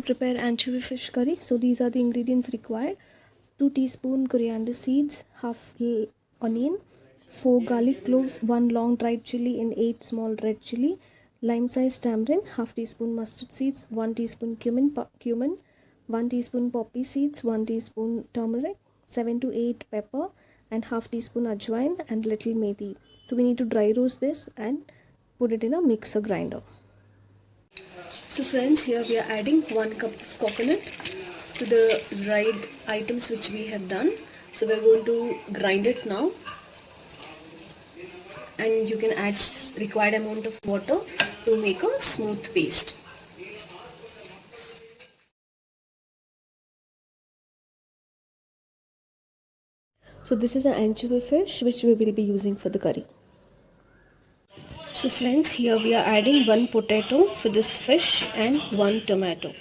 prepare anchovy fish curry. So these are the ingredients required: 2 teaspoon coriander seeds, half onion, 4 garlic cloves, 1 long dried chili and 8 small red chili, lime sized tamarind, half teaspoon mustard seeds, 1 teaspoon cumin, 1 teaspoon poppy seeds, 1 teaspoon turmeric, 7 to 8 pepper and half teaspoon ajwain and little methi. So we need to dry roast this and put it in a mixer grinder. So friends, here we are adding 1 cup of coconut to the dried items which we have done. So we are going to grind it now, and you can add required amount of water to make a smooth paste. So this is an anchovy fish which we will be using for the curry. So friends, here we are adding 1 potato for this fish and 1 tomato.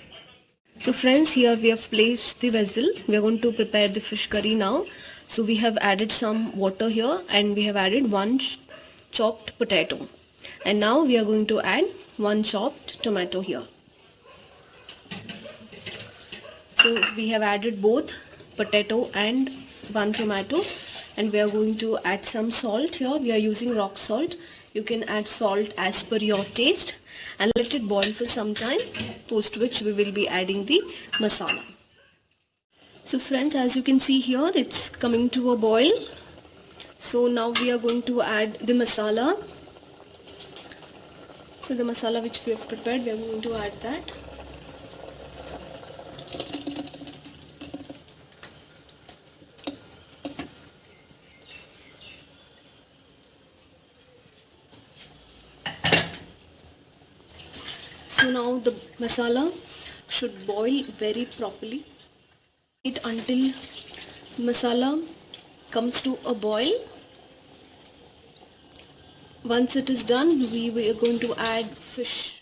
So friends, here we have placed the vessel. We are going to prepare the fish curry now. So we have added some water here and we have added 1 chopped potato. And now we are going to add 1 chopped tomato here. So we have added both potato and 1 tomato, and we are going to add some salt here. We are using rock salt. You can add salt as per your taste and let it boil for some time, post which we will be adding the masala. So friends, as you can see here, it's coming to a boil. So now we are going to add the masala. So the masala which we have prepared, we are going to add that. So now the masala should boil very properly. Wait until masala comes to a boil. Once it is done, we are going to add fish.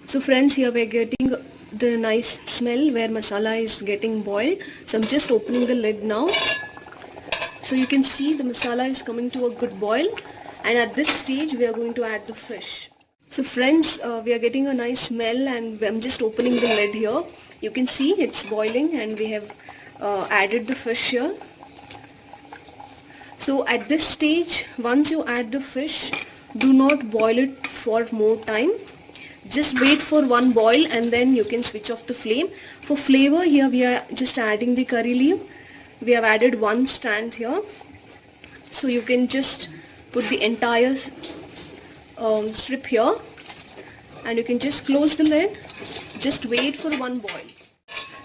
So friends, here we are getting the nice smell where masala is getting boiled. So I'm just opening the lid now. So you can see the masala is coming to a good boil, and at this stage we are going to add the fish. So friends, we are getting a nice smell, and I'm just opening the lid here. You can see it's boiling and we have added the fish here. So at this stage, once you add the fish, do not boil it for more time. Just wait for 1 boil and then you can switch off the flame. For flavor, here we are just adding the curry leaf. We have added 1 stand here. So you can just put the entire strip here and you can just close the lid. Just wait for 1 boil.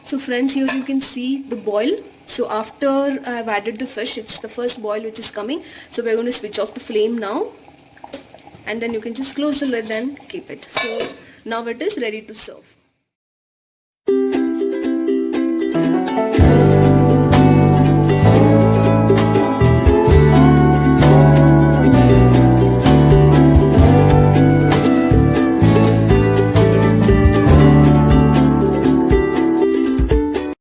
So friends, here you can see the boil. So after I have added the fish, it's the first boil which is coming. So we're going to switch off the flame now, and then you can just close the lid and keep it. So now it is ready to serve.